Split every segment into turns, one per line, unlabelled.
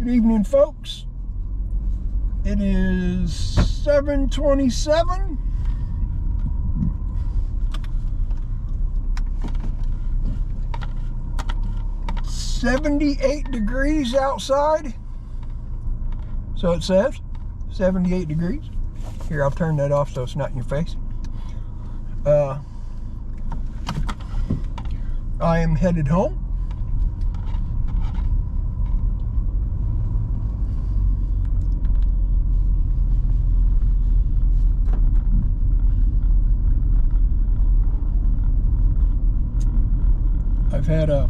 Good evening, folks. It is 7:27. "78 degrees outside." So it says 78 degrees. Here, I'll turn that off so it's not in your face. I am headed home. I've had I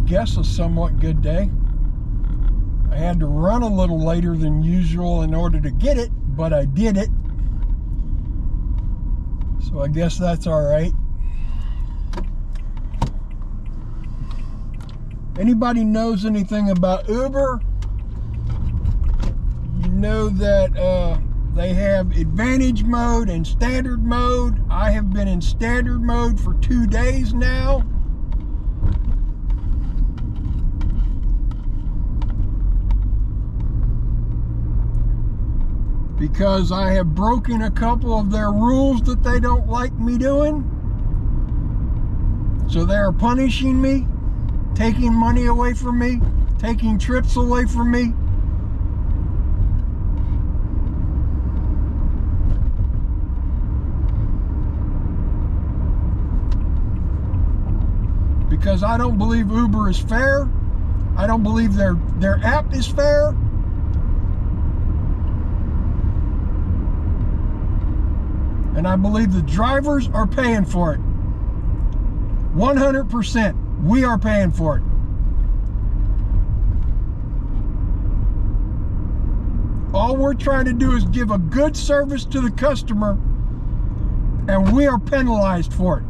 guess a somewhat good day. I had to run a little later than usual in order to get it, but I did it. So I guess that's all right. Anybody knows anything about Uber, you know that they have advantage mode and standard mode. I have been in standard mode for 2 days now. Because I have broken a couple of their rules that they don't like me doing. So they are punishing me, taking money away from me, taking trips away from me. Because I don't believe Uber is fair. I don't believe their app is fair. And I believe the drivers are paying for it. 100%. We are paying for it. All we're trying to do is give a good service to the customer, and we are penalized for it.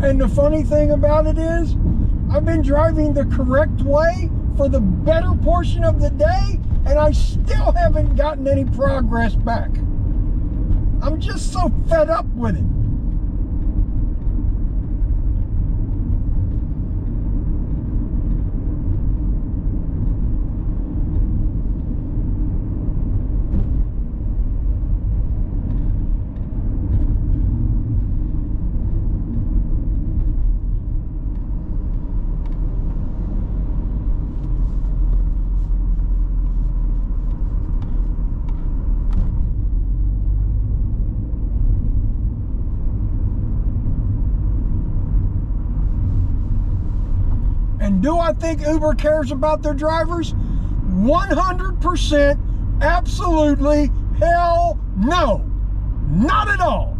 And the funny thing about it is, I've been driving the correct way for the better portion of the day, and I still haven't gotten any progress back. I'm just so fed up with it. And do I think Uber cares about their drivers? 100%, absolutely, hell no. Not at all.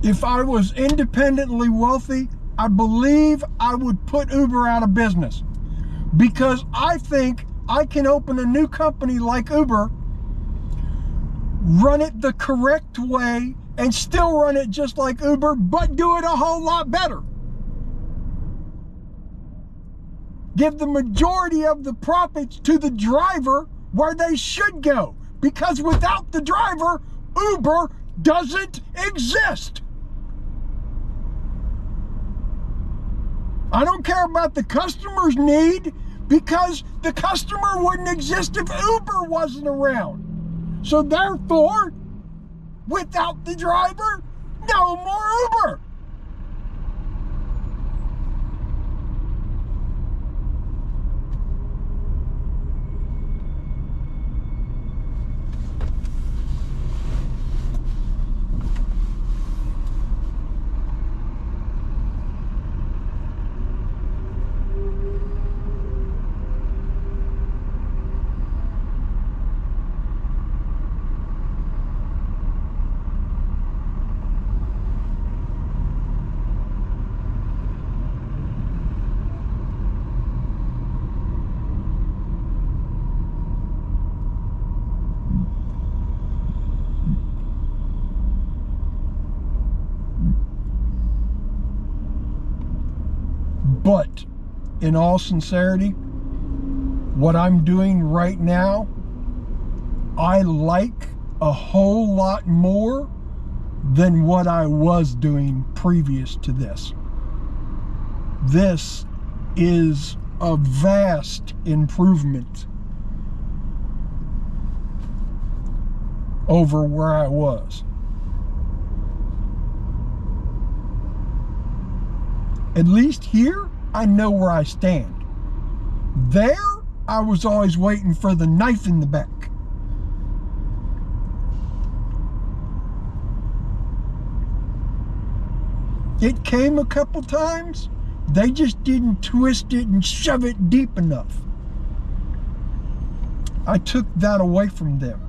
If I was independently wealthy, I believe I would put Uber out of business, because I think I can open a new company like Uber, run it the correct way, and still run it just like Uber, but do it a whole lot better. Give the majority of the profits to the driver where they should go, because without the driver, Uber doesn't exist. I don't care about the customer's need, because the customer wouldn't exist if Uber wasn't around. So therefore, without the driver, no more Uber. But in all sincerity, what I'm doing right now, I like a whole lot more than what I was doing previous to this. This is a vast improvement over where I was. At least here, I know where I stand. There, I was always waiting for the knife in the back. It came a couple times. They just didn't twist it and shove it deep enough. I took that away from them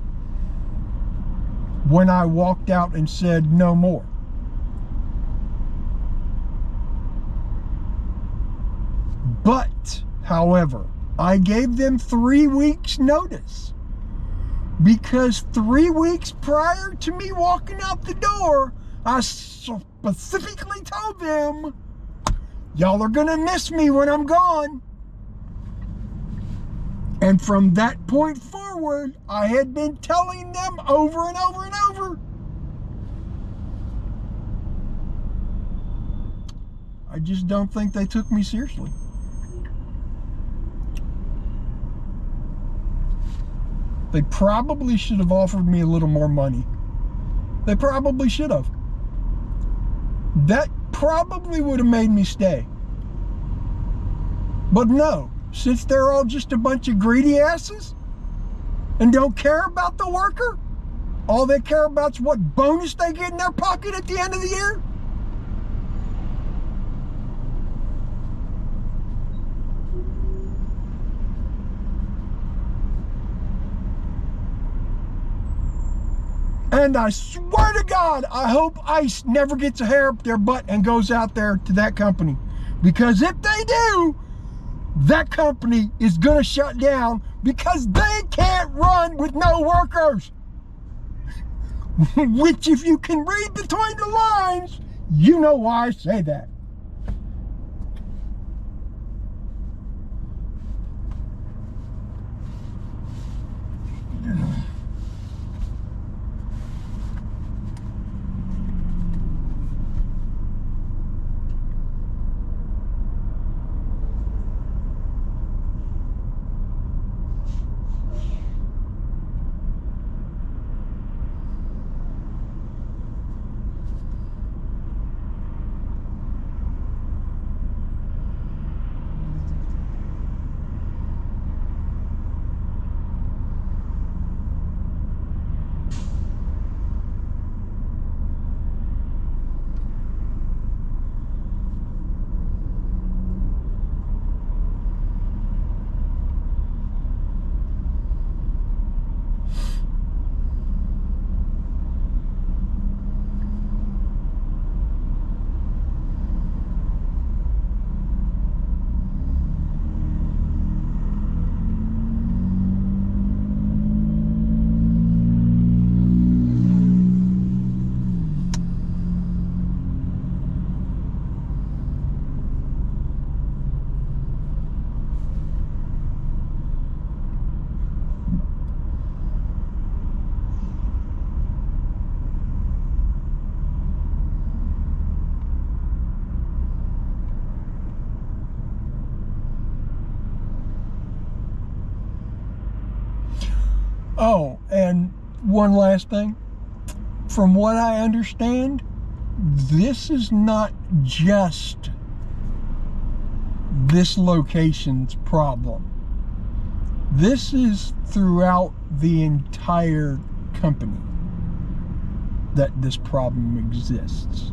when I walked out and said no more. But, however, I gave them 3 weeks notice, because 3 weeks prior to me walking out the door, I specifically told them, y'all are gonna miss me when I'm gone. And from that point forward, I had been telling them over and over and over. I just don't think they took me seriously. They probably should have offered me a little more money. They probably should have. That probably would have made me stay. But no, since they're all just a bunch of greedy asses and don't care about the worker, all they care about is what bonus they get in their pocket at the end of the year. And I swear to God, I hope ICE never gets a hair up their butt and goes out there to that company. Because if they do, that company is going to shut down because they can't run with no workers. Which, if you can read between the lines, you know why I say that. Oh, and one last thing. From what I understand, this is not just this location's problem. This is throughout the entire company that this problem exists.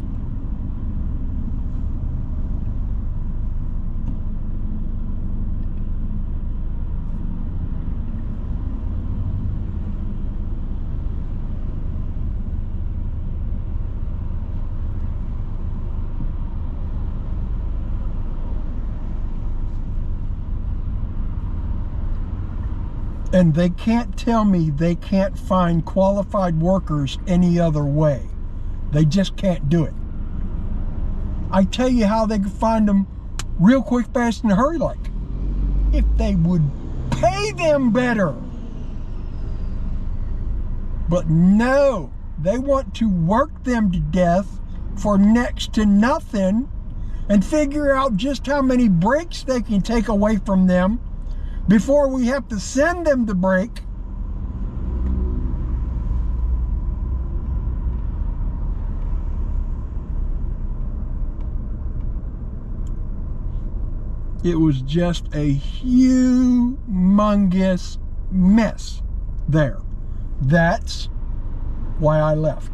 And they can't tell me they can't find qualified workers any other way. They just can't do it. I tell you how they can find them real quick, fast, and in a hurry, like if they would pay them better. But no, they want to work them to death for next to nothing and figure out just how many breaks they can take away from them before we have to send them to break. It was just a humongous mess there. That's why I left.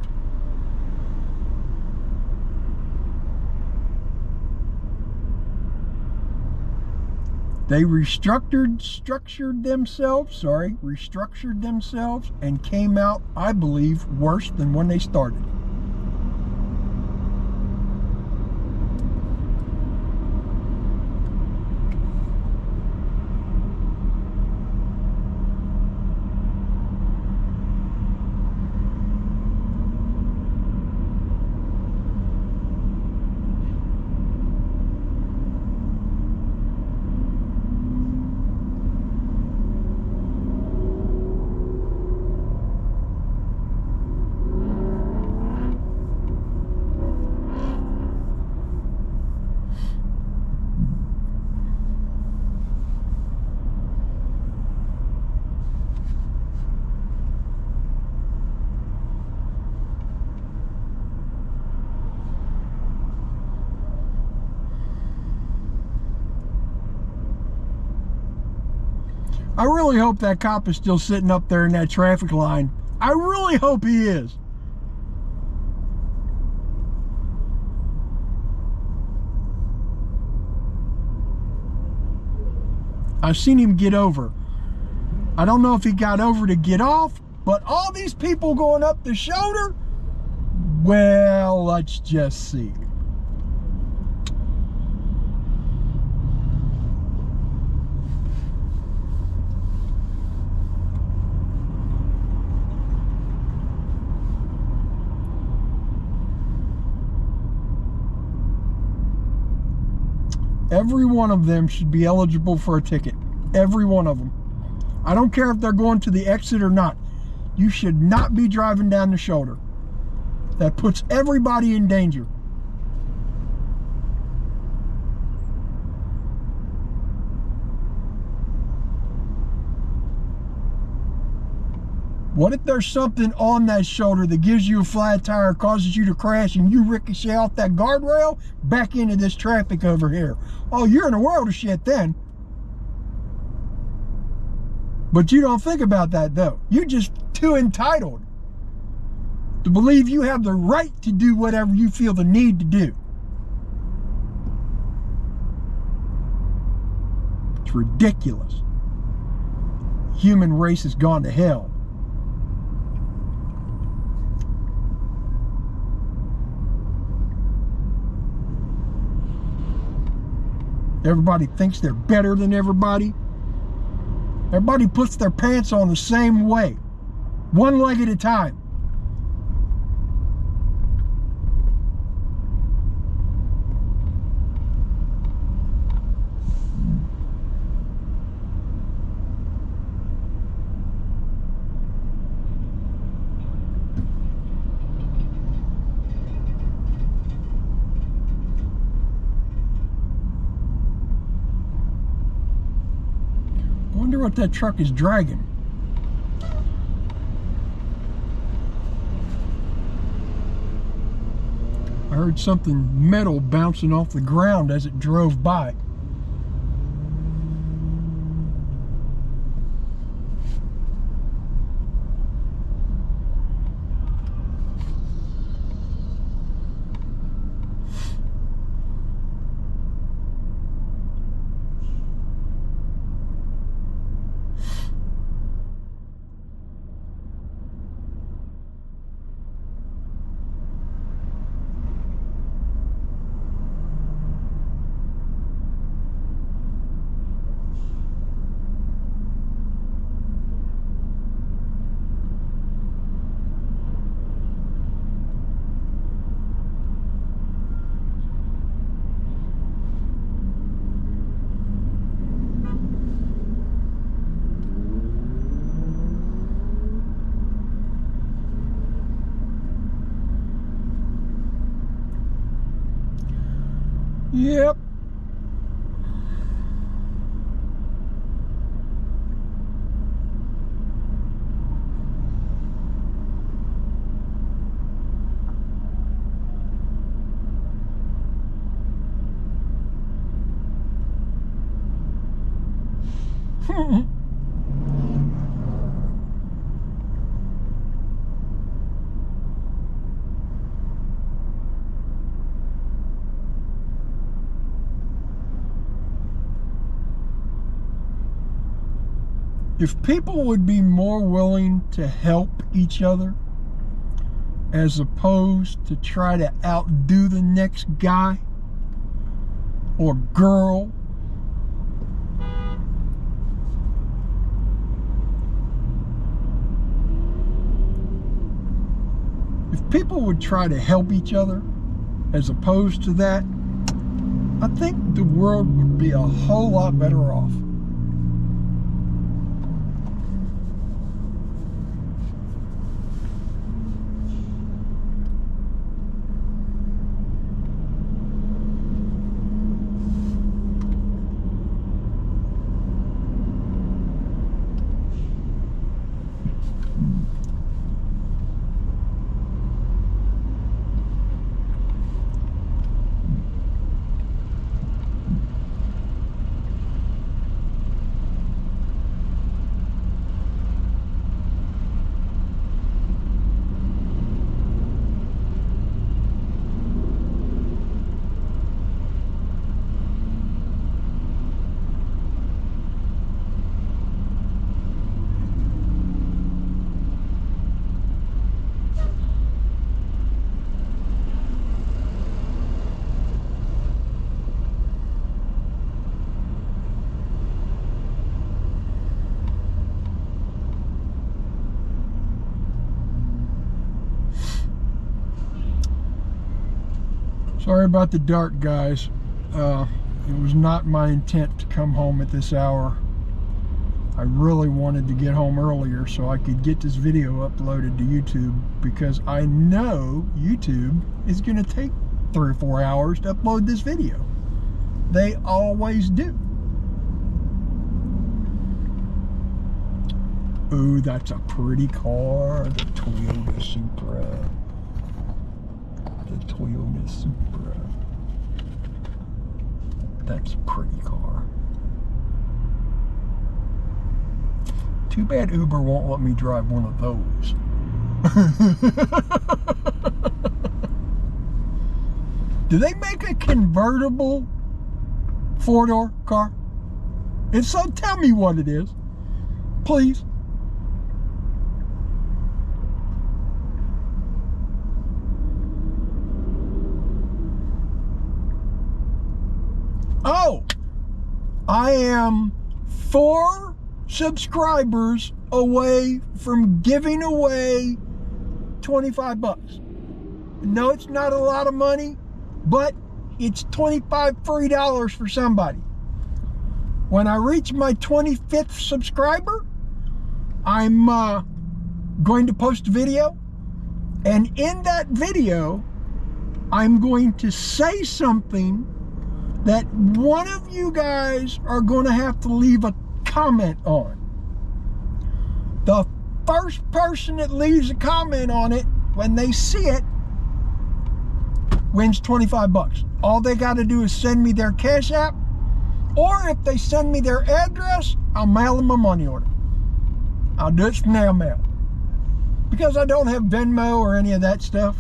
They restructured themselves and came out, I believe, worse than when they started. I really hope that cop is still sitting up there in that traffic line. I really hope he is. I've seen him get over. I don't know if he got over to get off, but all these people going up the shoulder, well, let's just see. Every one of them should be eligible for a ticket. Every one of them. I don't care if they're going to the exit or not. You should not be driving down the shoulder. That puts everybody in danger. What if there's something on that shoulder that gives you a flat tire, causes you to crash, and you ricochet off that guardrail back into this traffic over here? Oh, you're in a world of shit then. But you don't think about that, though. You're just too entitled to believe you have the right to do whatever you feel the need to do. It's ridiculous. Human race has gone to hell. Everybody thinks they're better than everybody. Everybody puts their pants on the same way, one leg at a time. I wonder what that truck is dragging. I heard something metal bouncing off the ground as it drove by. Yep. If people would be more willing to help each other as opposed to try to outdo the next guy or girl, if people would try to help each other as opposed to that, I think the world would be a whole lot better off. Sorry about the dark, guys. It was not my intent to come home at this hour. I really wanted to get home earlier so I could get this video uploaded to YouTube, because I know YouTube is going to take 3 or 4 hours to upload this video. They always do. Ooh, that's a pretty car. The Toyota Supra. The Toyota Supra. That's a pretty car. Too bad Uber won't let me drive one of those. Do they make a convertible 4-door car? If so, tell me what it is, please. Oh, I am 4 subscribers away from giving away 25 bucks. No, it's not a lot of money, but it's 25 free dollars for somebody. When I reach my 25th subscriber, I'm going to post a video, and in that video, I'm going to say something that one of you guys are going to have to leave a comment on. The first person that leaves a comment on it, when they see it, wins 25 bucks. All they got to do is send me their Cash App, or if they send me their address, I'll mail them a money order. I'll do it snail mail, because I don't have Venmo or any of that stuff.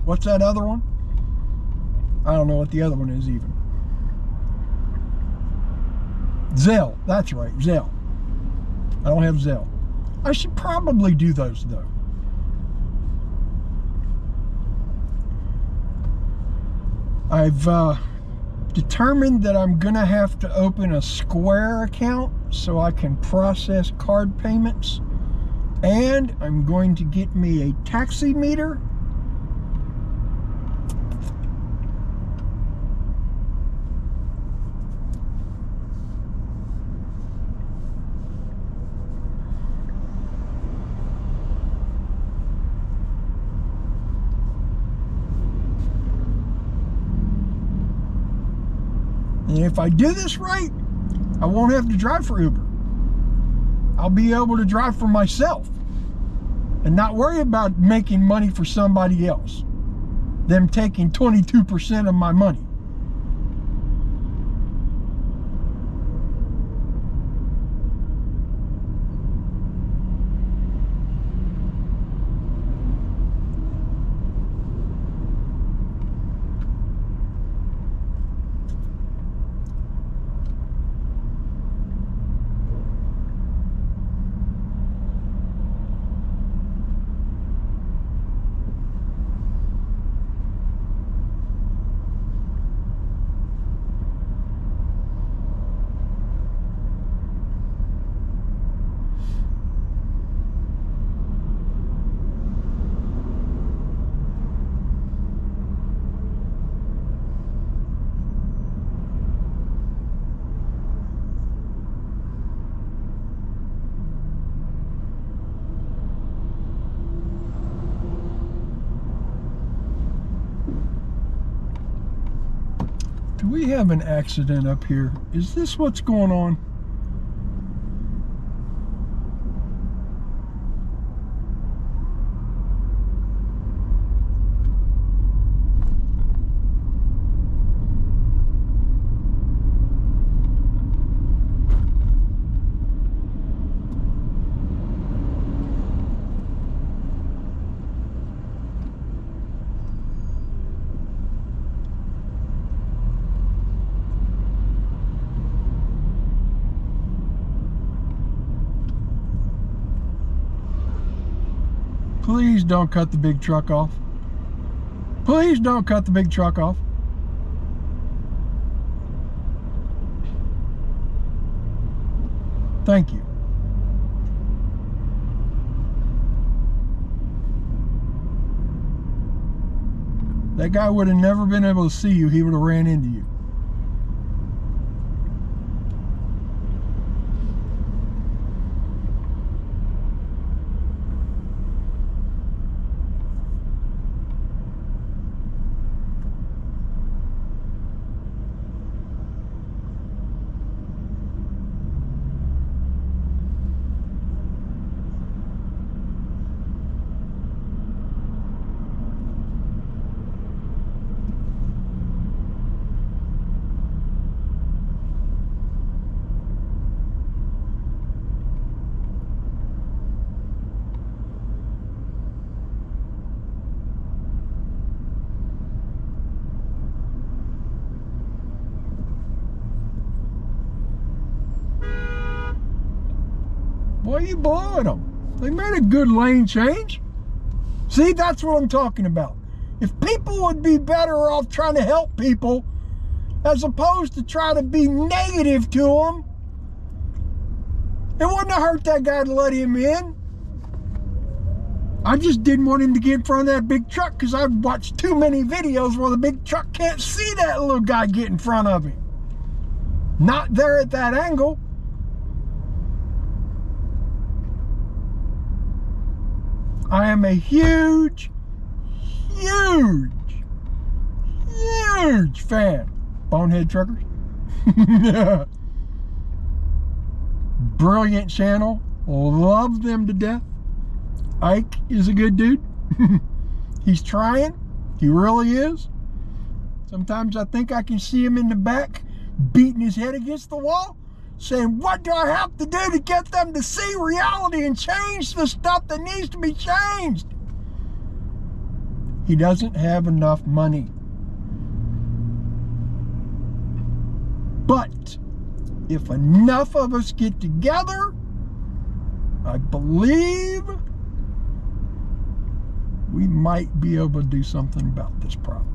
What's that other one? I don't know what the other one is even. Zelle, that's right, Zelle. I don't have Zelle. I should probably do those though. I've determined that I'm gonna have to open a Square account so I can process card payments, and I'm going to get me a taxi meter. And if I do this right, I won't have to drive for Uber. I'll be able to drive for myself and not worry about making money for somebody else, them taking 22% of my money. Do we have an accident up here? Is this what's going on? Please don't cut the big truck off. Please don't cut the big truck off. Thank you. That guy would have never been able to see you. He would have ran into you. Why are you blowing them? They made a good lane change. See, that's what I'm talking about. If people would be better off trying to help people as opposed to try to be negative to them, it wouldn't have hurt that guy to let him in. I just didn't want him to get in front of that big truck because I've watched too many videos where the big truck can't see that little guy get in front of him. Not there at that angle. I am a huge fan. Bonehead Truckers. Brilliant channel. Love them to death. Ike is a good dude. He's trying. He really is. Sometimes I think I can see him in the back beating his head against the wall, saying, what do I have to do to get them to see reality and change the stuff that needs to be changed? He doesn't have enough money. But if enough of us get together, I believe we might be able to do something about this problem.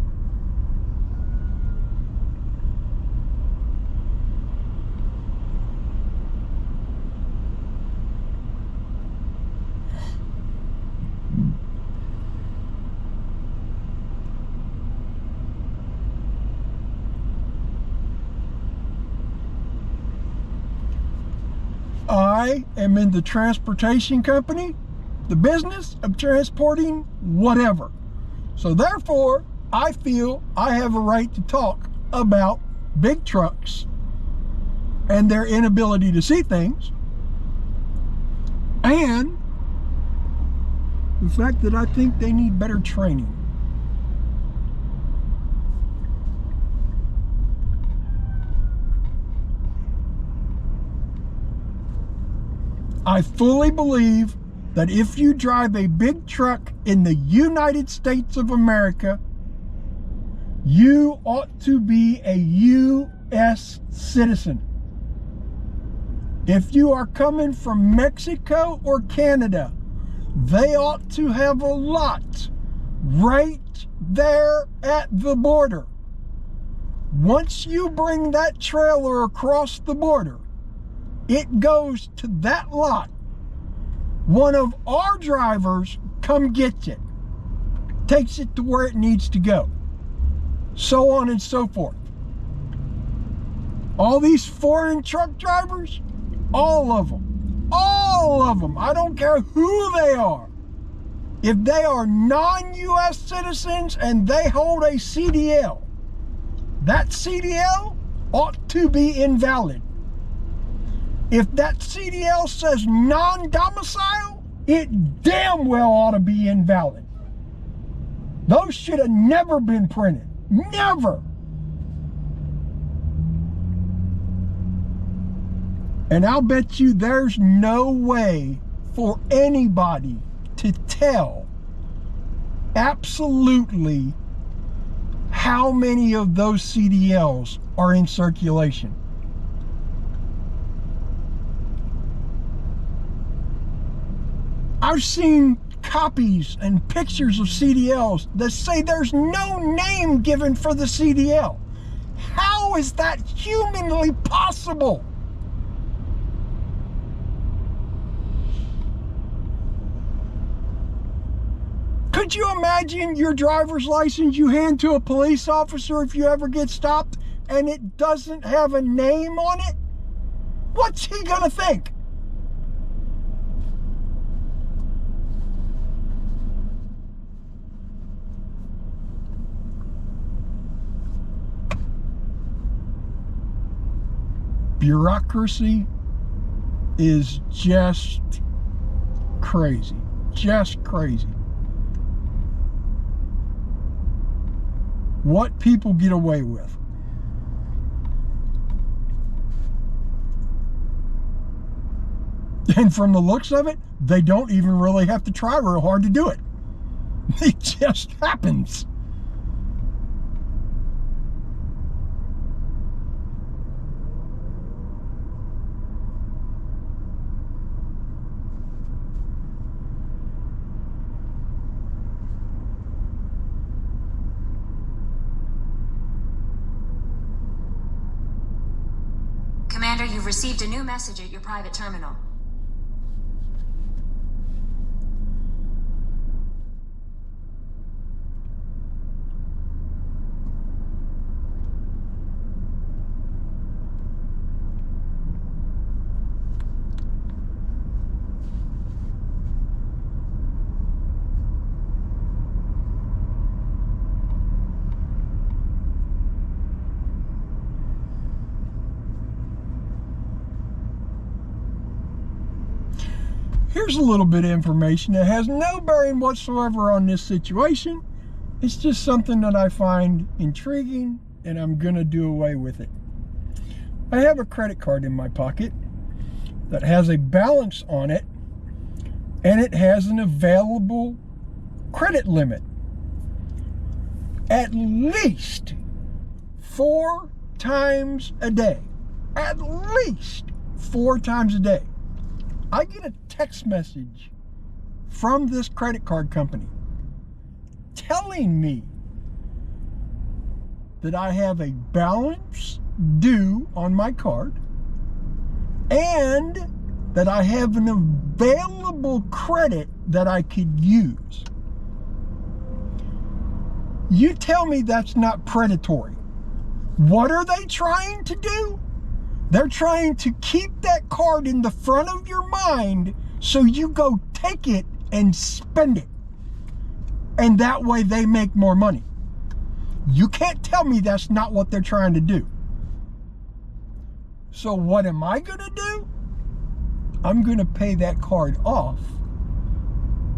I am in the transportation company, the business of transporting whatever. So therefore, I feel I have a right to talk about big trucks and their inability to see things, and the fact that I think they need better training. I fully believe that if you drive a big truck in the United States of America, you ought to be a U.S. citizen. If you are coming from Mexico or Canada, they ought to have a lot right there at the border. Once you bring that trailer across the border, it goes to that lot. One of our drivers come gets it, takes it to where it needs to go, so on and so forth. All these foreign truck drivers, all of them, I don't care who they are. If they are non-U.S. citizens and they hold a CDL, that CDL ought to be invalid. If that CDL says non-domicile, it damn well ought to be invalid. Those should have never been printed. Never. And I'll bet you there's no way for anybody to tell absolutely how many of those CDLs are in circulation. I've seen copies and pictures of CDLs that say there's no name given for the CDL. How is that humanly possible? Could you imagine your driver's license you hand to a police officer if you ever get stopped and it doesn't have a name on it? What's he gonna think? Bureaucracy is just crazy. Just crazy. What people get away with. And from the looks of it, they don't even really have to try real hard to do it. It just happens.
Commander, you've received a new message at your private terminal.
Here's a little bit of information that has no bearing whatsoever on this situation. It's just something that I find intriguing, and I'm gonna do away with it. I have a credit card in my pocket that has a balance on it, and it has an available credit limit. At least 4 times a day. At least 4 times a day. I get a text message from this credit card company telling me that I have a balance due on my card and that I have an available credit that I could use. You tell me that's not predatory. What are they trying to do? They're trying to keep that card in the front of your mind so you go take it and spend it. And that way they make more money. You can't tell me that's not what they're trying to do. So what am I going to do? I'm going to pay that card off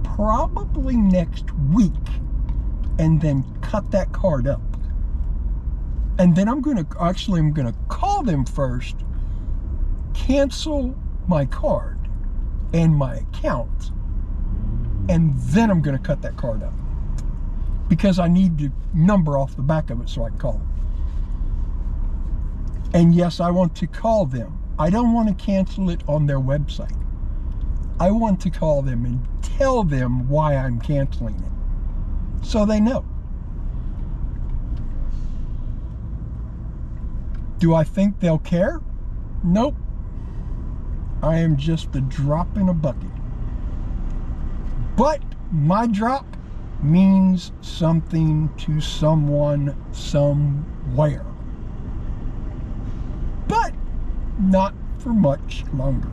probably next week and then cut that card up. And then I'm going to call them first, cancel my card and my account, and then I'm going to cut that card up because I need the number off the back of it so I can call them. And yes, I want to call them. I don't want to cancel it on their website. I want to call them and tell them why I'm canceling it so they know. Do I think they'll care? Nope. I am just a drop in a bucket. But my drop means something to someone somewhere. But not for much longer.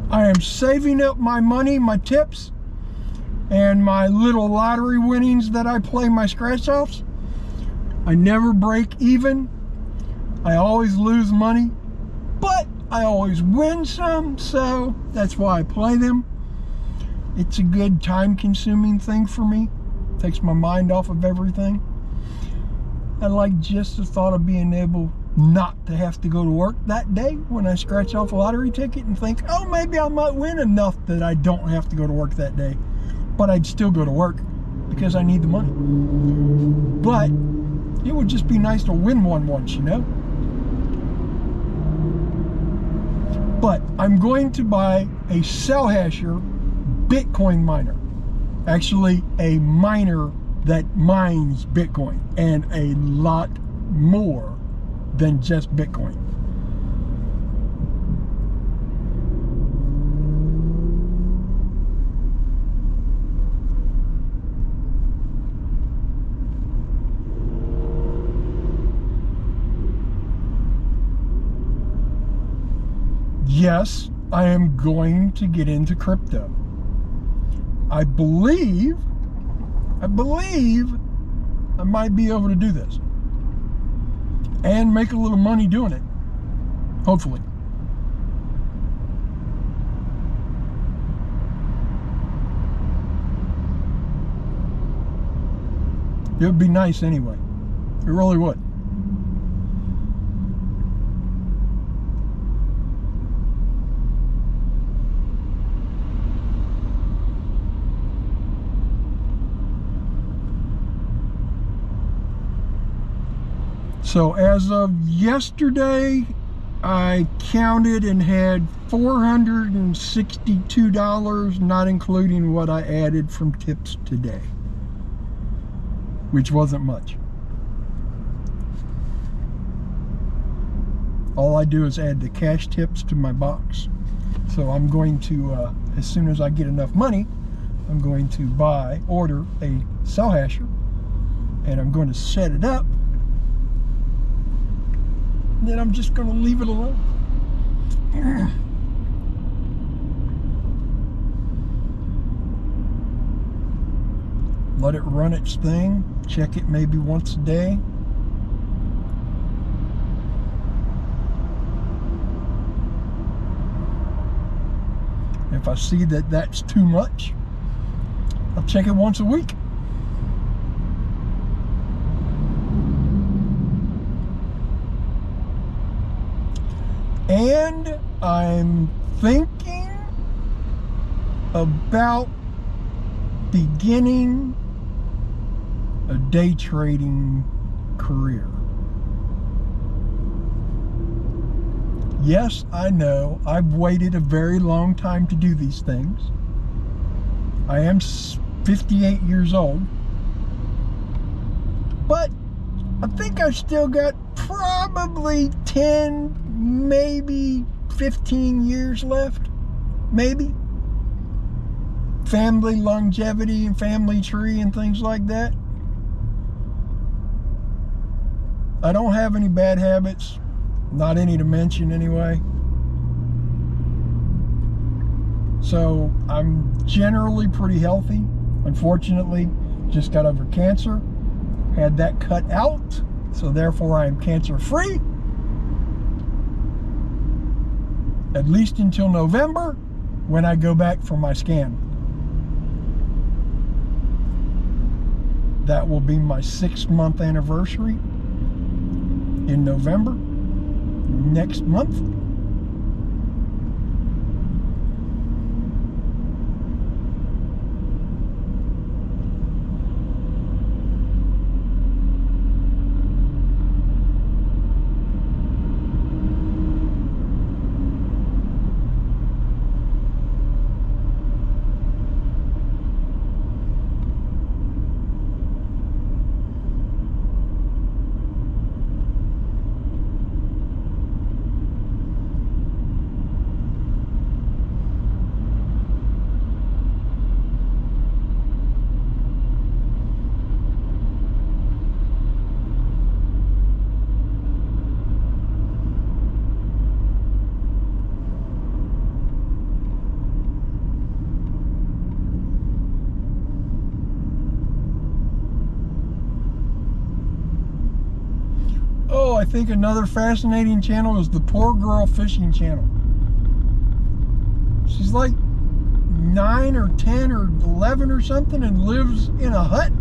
I am saving up my money, my tips, and my little lottery winnings that I play my scratch offs. I never break even. I always lose money, but I always win some, so that's why I play them. It's a good time-consuming thing for me. Takes my mind off of everything. I like just the thought of being able not to have to go to work that day when I scratch off a lottery ticket and think, oh, maybe I might win enough that I don't have to go to work that day. But I'd still go to work because I need the money. But it would just be nice to win one once, you know? But I'm going to buy a Cellhasher Bitcoin miner. Actually, a miner that mines Bitcoin, and a lot more than just Bitcoin. Yes, I am going to get into crypto. I believe I believe I might be able to do this and make a little money doing it, hopefully. It would be nice anyway. It really would. So as of yesterday, I counted and had $462, not including what I added from tips today, which wasn't much. All I do is add the cash tips to my box. So I'm going to, as soon as I get enough money, I'm going to order a cell hasher, and I'm going to set it up. Then I'm just going to leave it alone. Let it run its thing. Check it maybe once a day. If I see that that's too much, I'll check it once a week. And I'm thinking about beginning a day trading career. Yes, I know I've waited a very long time to do these things. I am 58 years old, but I think I've still got probably 10, maybe 15 years left, maybe. Family longevity and family tree and things like that. I don't have any bad habits, not any to mention anyway. So I'm generally pretty healthy. Unfortunately, just got over cancer, had that cut out, so therefore I am cancer free. At least until November, when I go back for my scan. That will be my 6-month anniversary in November, next month. Oh, I think another fascinating channel is the Poor Girl Fishing Channel. She's like 9 or 10 or 11 or something and lives in a hut.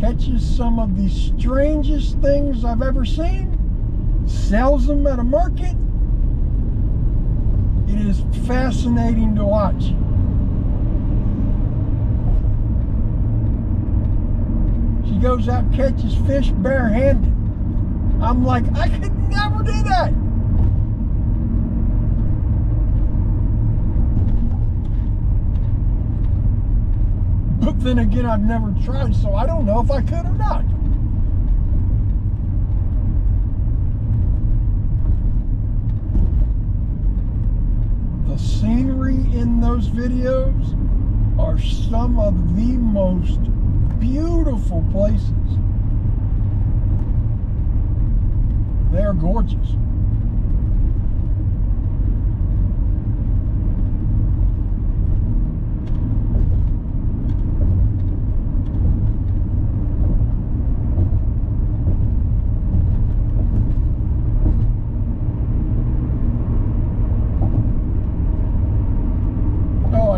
Catches some of the strangest things I've ever seen, sells them at a market. It is fascinating to watch. She goes out, catches fish barehanded. I'm like, I could never do that. But then again, I've never tried, so I don't know if I could or not. The scenery in those videos are some of the most beautiful places. They are gorgeous.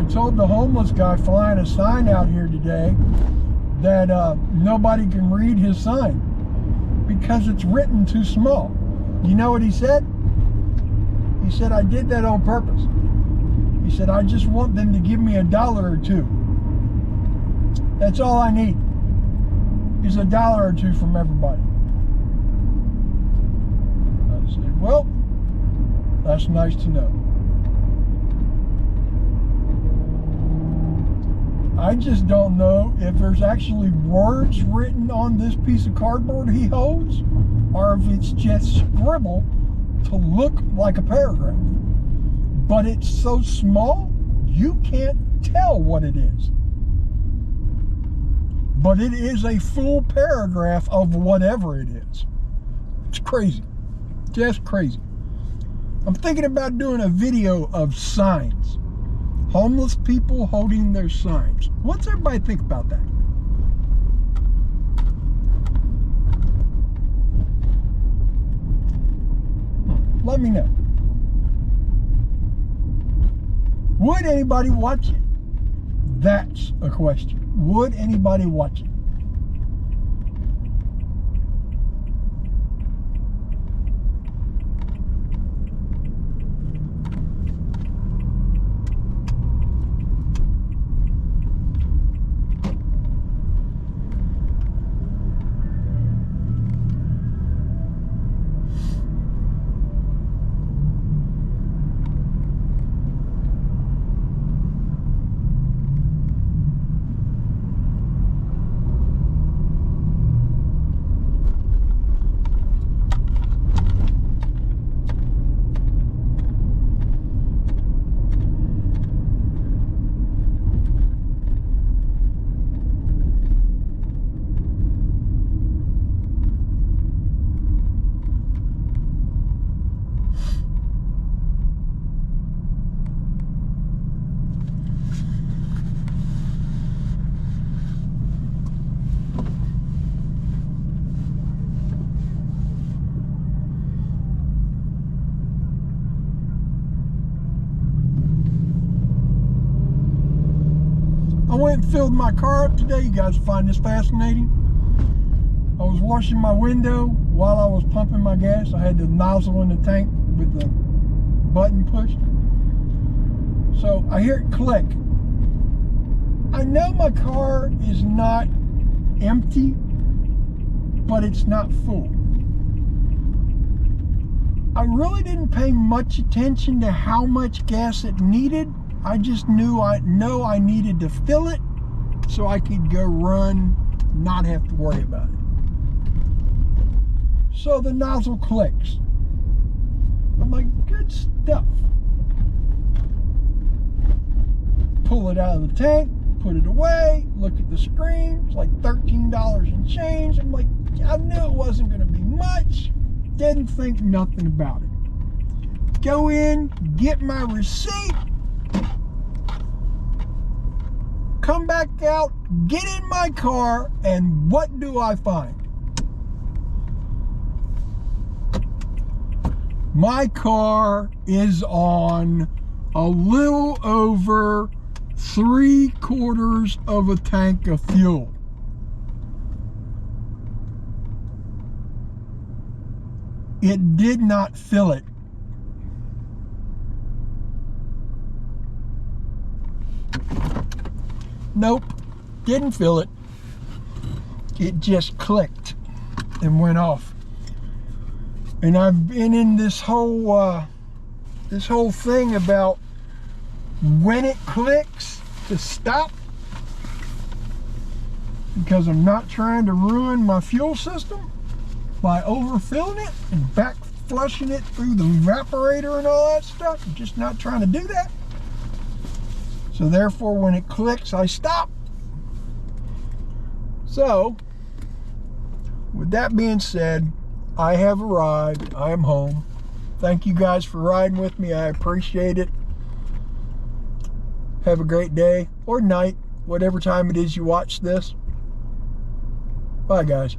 told the homeless guy flying a sign out here today that nobody can read his sign because it's written too small. You know what he said? He said, I did that on purpose. He said, I just want them to give me $1 or $2. That's all I need, is $1 or $2 from everybody. I said, well, that's nice to know. I just don't know if there's actually words written on this piece of cardboard he holds, or if it's just scribble to look like a paragraph. But it's so small, you can't tell what it is. But it is a full paragraph of whatever it is. It's crazy. Just crazy. I'm thinking about doing a video of signs. Homeless people holding their signs. What's everybody think about that? Let me know. Would anybody watch it? That's a question. Would anybody watch it? I went and filled my car up today. You guys find this fascinating? I was washing my window while I was pumping my gas. I had the nozzle in the tank with the button pushed. So I hear it click. I know my car is not empty, but it's not full. I really didn't pay much attention to how much gas it needed. I just knew I needed to fill it so I could go run, not have to worry about it. So the nozzle clicks. I'm like, good stuff. Pull it out of the tank, put it away, look at the screen. It's like $13 and change. I'm like, I knew it wasn't going to be much. Didn't think nothing about it. Go in, get my receipt. Come back out, get in my car, and what do I find? My car is on a little over 3/4 of a tank of fuel. It did not fill it. Nope, didn't fill it. It just clicked and went off. And I've been in this whole thing about when it clicks to stop, because I'm not trying to ruin my fuel system by overfilling it and back flushing it through the evaporator and all that stuff. I'm just not trying to do that. So therefore, when it clicks, I stop. So, with that being said, I have arrived. I am home. Thank you guys for riding with me. I appreciate it. Have a great day or night, whatever time it is you watch this. Bye, guys.